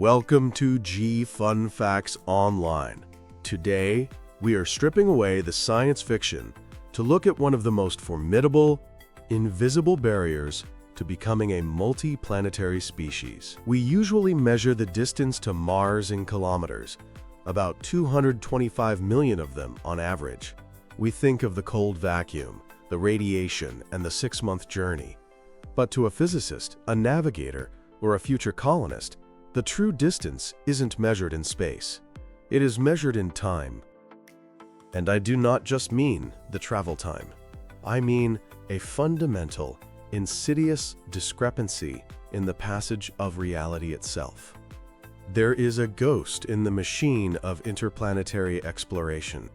Welcome to G Fun Facts Online. Today, we are stripping away the science fiction to look at one of the most formidable, invisible barriers to becoming a multi-planetary species. We usually measure the distance to Mars in kilometers, about 225 million of them on average. We think of the cold vacuum, the radiation, and the 6-month journey. But to a physicist, a navigator, or a future colonist, the true distance isn't measured in space. It is measured in time. And I do not just mean the travel time. I mean a fundamental, insidious discrepancy in the passage of reality itself. There is a ghost in the machine of interplanetary exploration.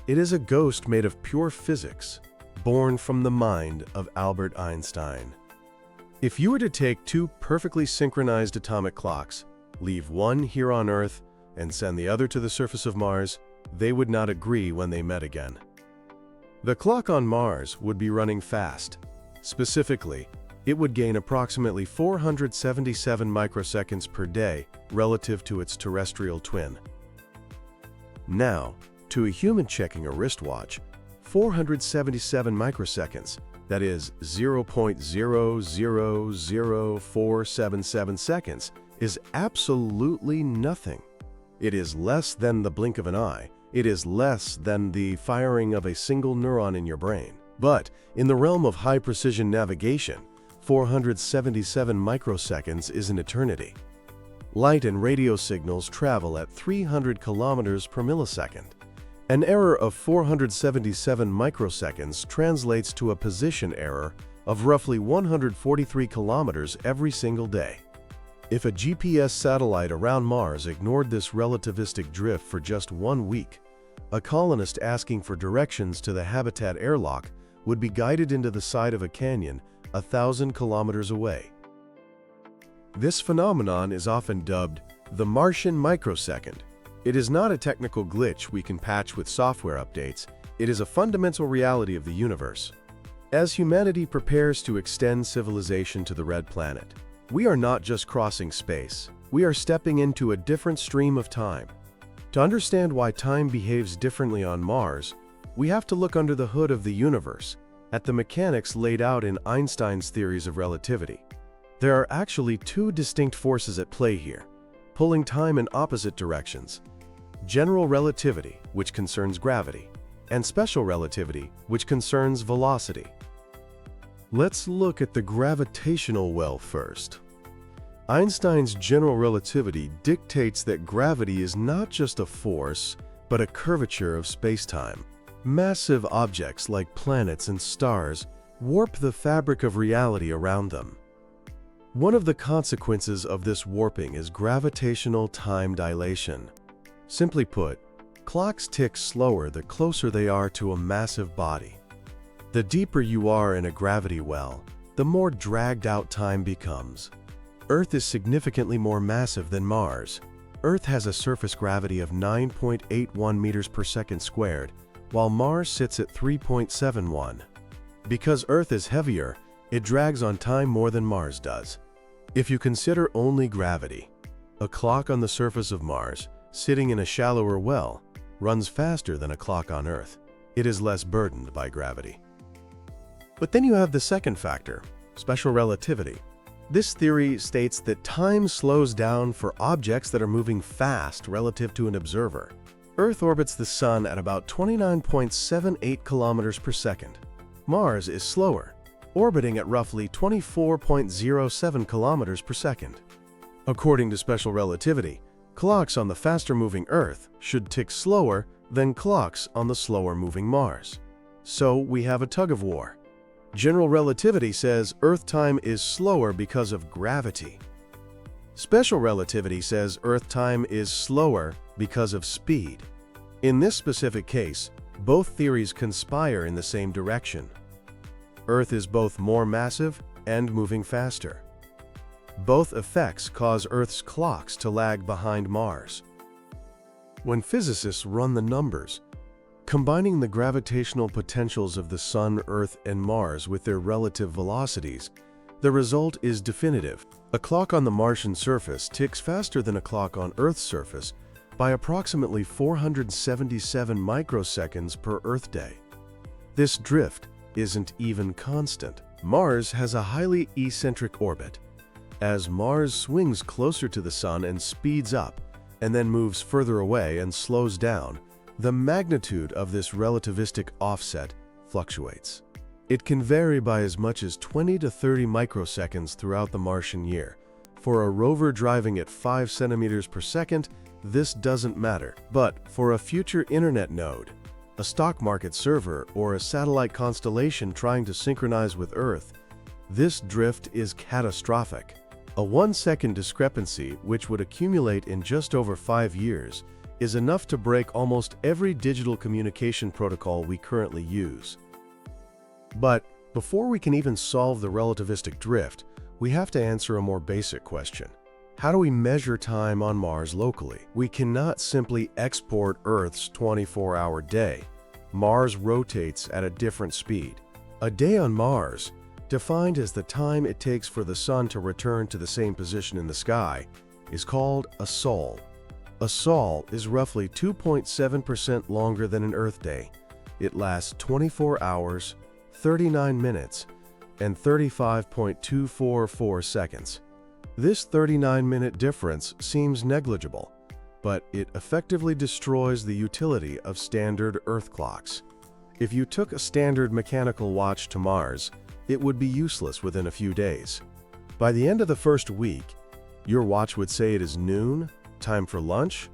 It is a ghost made of pure physics, born from the mind of Albert Einstein. If you were to take two perfectly synchronized atomic clocks, leave one here on Earth, and send the other to the surface of Mars, they would not agree when they met again. The clock on Mars would be running fast. Specifically, it would gain approximately 477 microseconds per day relative to its terrestrial twin. Now, to a human checking a wristwatch, 477 microseconds, that is 0.000477 seconds, is absolutely nothing. It is less than the blink of an eye. It is less than the firing of a single neuron in your brain. But in the realm of high-precision navigation, 477 microseconds is an eternity. Light and radio signals travel at 300 kilometers per millisecond. An error of 477 microseconds translates to a position error of roughly 143 kilometers every single day. If a GPS satellite around Mars ignored this relativistic drift for just 1 week, a colonist asking for directions to the habitat airlock would be guided into the side of a canyon 1,000 kilometers away. This phenomenon is often dubbed the Martian Microsecond. It is not a technical glitch we can patch with software updates. It is a fundamental reality of the universe. As humanity prepares to extend civilization to the Red Planet, we are not just crossing space. We are stepping into a different stream of time. To understand why time behaves differently on Mars, we have to look under the hood of the universe, at the mechanics laid out in Einstein's theories of relativity. There are actually two distinct forces at play here, pulling time in opposite directions: general relativity, which concerns gravity, and special relativity, which concerns velocity. Let's look at the gravitational well first. Einstein's general relativity dictates that gravity is not just a force, but a curvature of space-time. Massive objects like planets and stars warp the fabric of reality around them. One of the consequences of this warping is gravitational time dilation. Simply put, clocks tick slower the closer they are to a massive body. The deeper you are in a gravity well, the more dragged out time becomes. Earth is significantly more massive than Mars. Earth has a surface gravity of 9.81 meters per second squared, while Mars sits at 3.71. Because Earth is heavier, it drags on time more than Mars does. If you consider only gravity, a clock on the surface of Mars, sitting in a shallower well, runs faster than a clock on Earth. It is less burdened by gravity. But then you have the second factor, special relativity. This theory states that time slows down for objects that are moving fast relative to an observer. Earth orbits the Sun at about 29.78 kilometers per second. Mars is slower, orbiting at roughly 24.07 kilometers per second. According to special relativity, clocks on the faster-moving Earth should tick slower than clocks on the slower-moving Mars. So we have a tug-of-war. General relativity says Earth time is slower because of gravity. Special relativity says Earth time is slower because of speed. In this specific case, both theories conspire in the same direction. Earth is both more massive and moving faster. Both effects cause Earth's clocks to lag behind Mars. When physicists run the numbers, combining the gravitational potentials of the Sun, Earth, and Mars with their relative velocities, the result is definitive. A clock on the Martian surface ticks faster than a clock on Earth's surface by approximately 477 microseconds per Earth day. This drift isn't even constant. Mars has a highly eccentric orbit. As Mars swings closer to the Sun and speeds up, and then moves further away and slows down, the magnitude of this relativistic offset fluctuates. It can vary by as much as 20 to 30 microseconds throughout the Martian year. For a rover driving at 5 centimeters per second, this doesn't matter. But for a future internet node, a stock market server, or a satellite constellation trying to synchronize with Earth, this drift is catastrophic. A 1-second discrepancy, which would accumulate in just over 5 years, is enough to break almost every digital communication protocol we currently use. But before we can even solve the relativistic drift, we have to answer a more basic question. How do we measure time on Mars locally? We cannot simply export Earth's 24-hour day. Mars rotates at a different speed. A day on Mars, defined as the time it takes for the Sun to return to the same position in the sky, is called a sol. A sol is roughly 2.7% longer than an Earth day. It lasts 24 hours, 39 minutes, and 35.244 seconds. This 39-minute difference seems negligible, but it effectively destroys the utility of standard Earth clocks. If you took a standard mechanical watch to Mars, it would be useless within a few days. By the end of the first week, your watch would say it is noon, time for lunch,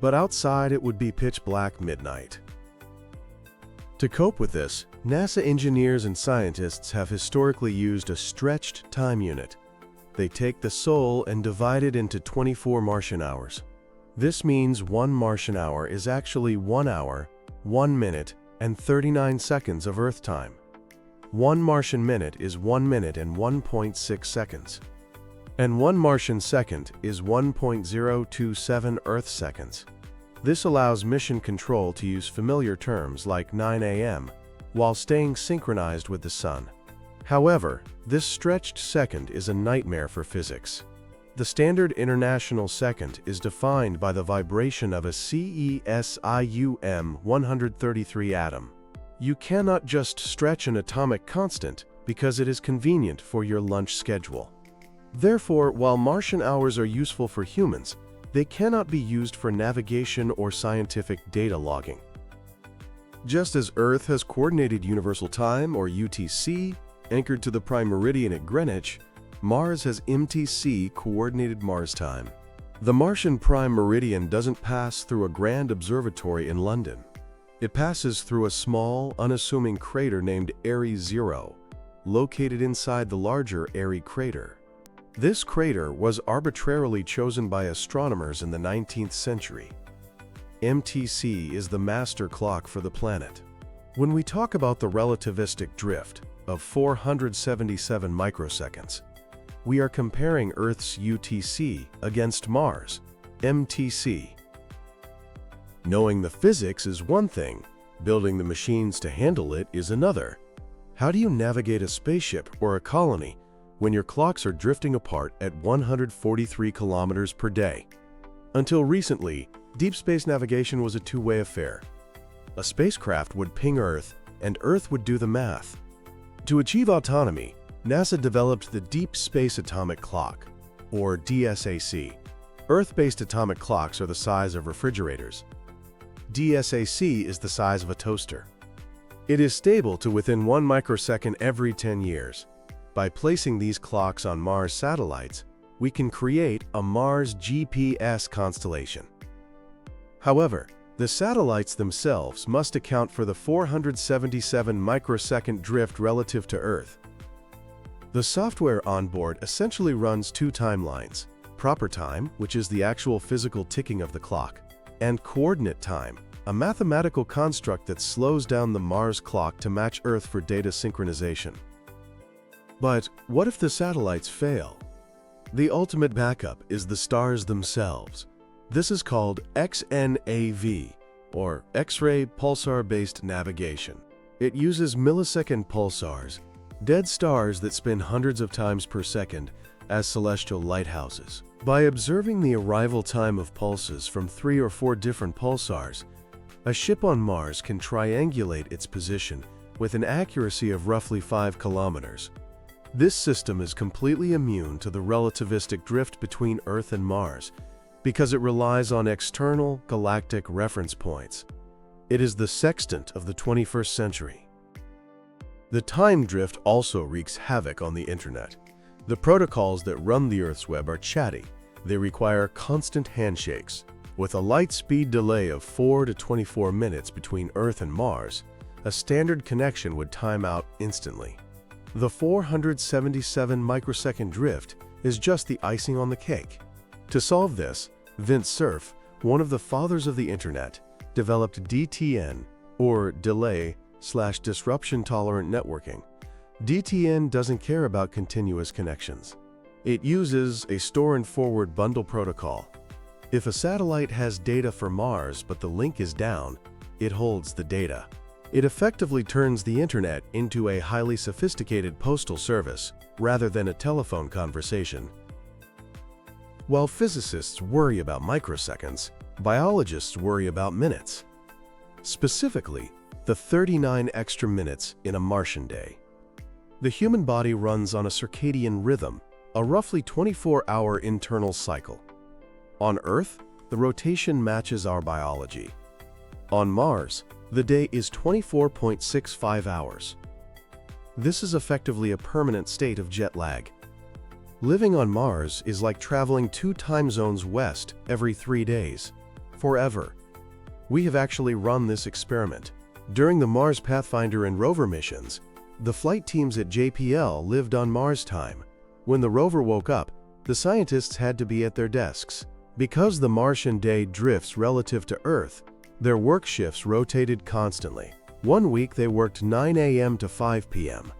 but outside it would be pitch black midnight. To cope with this, NASA engineers and scientists have historically used a stretched time unit. They take the sol and divide it into 24 Martian hours. This means 1 Martian hour is actually 1 hour, 1 minute, and 39 seconds of Earth time. 1 Martian minute is 1 minute and 1.6 seconds. And 1 Martian second is 1.027 Earth seconds. This allows mission control to use familiar terms like 9 a.m. while staying synchronized with the Sun. However, this stretched second is a nightmare for physics. The standard international second is defined by the vibration of a Cesium-133 atom. You cannot just stretch an atomic constant because it is convenient for your lunch schedule. Therefore, while Martian hours are useful for humans, they cannot be used for navigation or scientific data logging. Just as Earth has Coordinated Universal Time, or UTC, anchored to the prime meridian at Greenwich, Mars has MTC, Coordinated Mars Time. The Martian prime meridian doesn't pass through a grand observatory in London. It passes through a small, unassuming crater named Erie 0, located inside the larger Erie crater. This crater was arbitrarily chosen by astronomers in the 19th century. MTC is the master clock for the planet. When we talk about the relativistic drift of 477 microseconds, we are comparing Earth's UTC against Mars' MTC. Knowing the physics is one thing, building the machines to handle it is another. How do you navigate a spaceship or a colony when your clocks are drifting apart at 143 kilometers per day? Until recently, deep space navigation was a two-way affair. A spacecraft would ping Earth, and Earth would do the math. To achieve autonomy, NASA developed the Deep Space Atomic Clock, or DSAC. Earth-based atomic clocks are the size of refrigerators. DSAC is the size of a toaster. It is stable to within 1 microsecond every 10 years. By placing these clocks on Mars satellites, we can create a Mars GPS constellation. However, the satellites themselves must account for the 477 microsecond drift relative to Earth. The software on board essentially runs two timelines: proper time, which is the actual physical ticking of the clock, and coordinate time, a mathematical construct that slows down the Mars clock to match Earth for data synchronization. But what if the satellites fail? The ultimate backup is the stars themselves. This is called XNAV, or X-ray pulsar-based navigation. It uses millisecond pulsars, dead stars that spin hundreds of times per second, as celestial lighthouses. By observing the arrival time of pulses from 3 or 4 different pulsars, a ship on Mars can triangulate its position with an accuracy of roughly 5 kilometers. This system is completely immune to the relativistic drift between Earth and Mars because it relies on external galactic reference points. It is the sextant of the 21st century. The time drift also wreaks havoc on the internet. The protocols that run the Earth's web are chatty. They require constant handshakes. With a light speed delay of 4 to 24 minutes between Earth and Mars, a standard connection would time out instantly. The 477 microsecond drift is just the icing on the cake. To solve this, Vint Cerf, one of the fathers of the internet, developed DTN, or Delay/Disruption Tolerant Networking. DTN doesn't care about continuous connections. It uses a store and forward bundle protocol. If a satellite has data for Mars but the link is down, it holds the data. It effectively turns the internet into a highly sophisticated postal service rather than a telephone conversation. While physicists worry about microseconds, biologists worry about minutes. Specifically, the 39 extra minutes in a Martian day. The human body runs on a circadian rhythm, a roughly 24-hour internal cycle. On Earth, the rotation matches our biology. On Mars, the day is 24.65 hours. This is effectively a permanent state of jet lag. Living on Mars is like traveling 2 time zones west every 3 days. Forever. We have actually run this experiment. During the Mars Pathfinder and rover missions, the flight teams at JPL lived on Mars time. When the rover woke up, the scientists had to be at their desks. Because the Martian day drifts relative to Earth, their work shifts rotated constantly. One week they worked 9 a.m. to 5 p.m.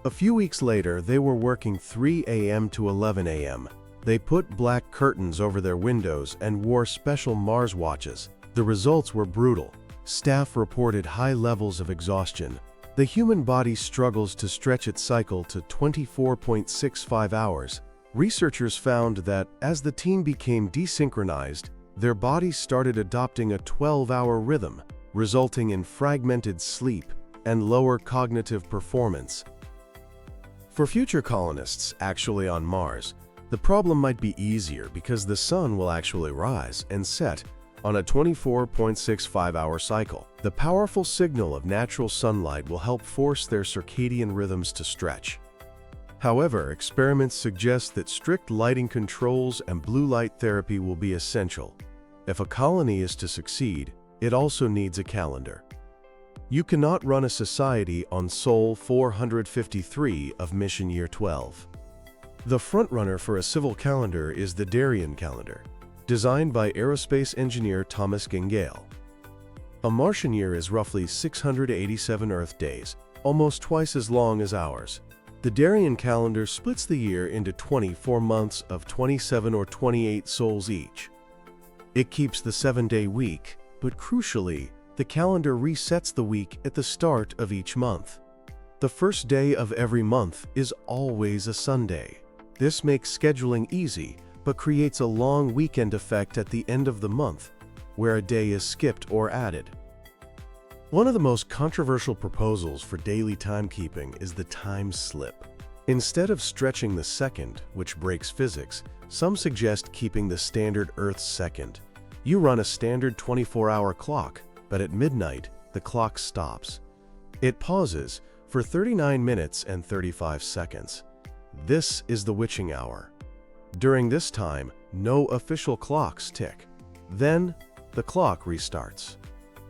A few weeks later, they were working 3 a.m. to 11 a.m. They put black curtains over their windows and wore special Mars watches. The results were brutal. Staff reported high levels of exhaustion. The human body struggles to stretch its cycle to 24.65 hours. Researchers found that as the team became desynchronized, their bodies started adopting a 12-hour rhythm, resulting in fragmented sleep and lower cognitive performance. For future colonists actually on Mars, the problem might be easier because the sun will actually rise and set on a 24.65-hour cycle. The powerful signal of natural sunlight will help force their circadian rhythms to stretch. However, experiments suggest that strict lighting controls and blue light therapy will be essential. If a colony is to succeed, it also needs a calendar. You cannot run a society on Sol 453 of mission year 12. The frontrunner for a civil calendar is the Darien calendar, designed by aerospace engineer Thomas Gengale. A Martian year is roughly 687 Earth days, almost twice as long as ours. The Darien calendar splits the year into 24 months of 27 or 28 sols each. It keeps the 7-day week, but crucially, the calendar resets the week at the start of each month. The first day of every month is always a Sunday. This makes scheduling easy, but creates a long weekend effect at the end of the month, where a day is skipped or added. One of the most controversial proposals for daily timekeeping is the time slip. Instead of stretching the second, which breaks physics, some suggest keeping the standard Earth second. You run a standard 24-hour clock, but at midnight, the clock stops. It pauses for 39 minutes and 35 seconds. This is the witching hour. During this time, no official clocks tick. Then, the clock restarts.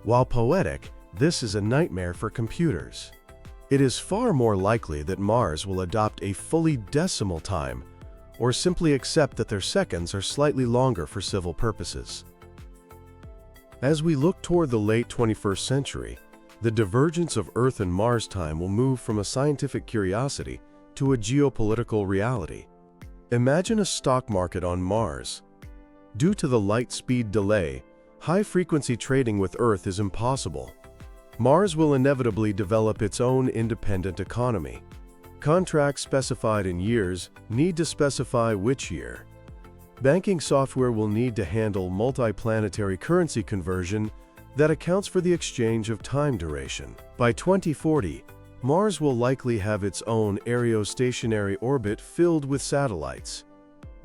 While poetic, this is a nightmare for computers. It is far more likely that Mars will adopt a fully decimal time or simply accept that their seconds are slightly longer for civil purposes. As we look toward the late 21st century, the divergence of Earth and Mars time will move from a scientific curiosity to a geopolitical reality. Imagine a stock market on Mars. Due to the light speed delay, high-frequency trading with Earth is impossible. Mars will inevitably develop its own independent economy. Contracts specified in years need to specify which year. Banking software will need to handle multi-planetary currency conversion that accounts for the exchange of time duration. By 2040, Mars will likely have its own aerostationary orbit filled with satellites.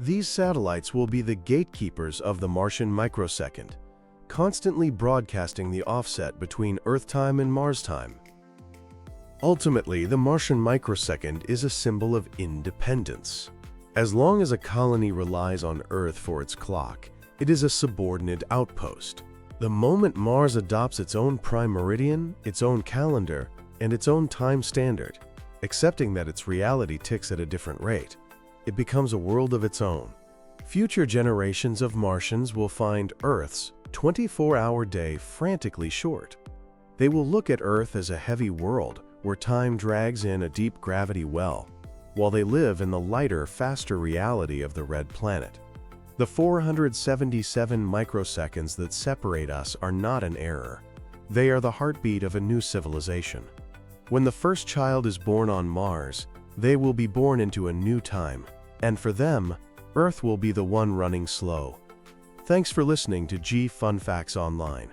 These satellites will be the gatekeepers of the Martian Microsecond, constantly broadcasting the offset between Earth time and Mars time. Ultimately, the Martian Microsecond is a symbol of independence. As long as a colony relies on Earth for its clock, it is a subordinate outpost. The moment Mars adopts its own prime meridian, its own calendar, and its own time standard, accepting that its reality ticks at a different rate, it becomes a world of its own. Future generations of Martians will find Earth's 24-hour day frantically short. They will look at Earth as a heavy world where time drags in a deep gravity well, while they live in the lighter, faster reality of the red planet. The 477 microseconds that separate us are not an error. They are the heartbeat of a new civilization. When the first child is born on Mars, they will be born into a new time, and for them, Earth will be the one running slow. Thanks for listening to G Fun Facts Online.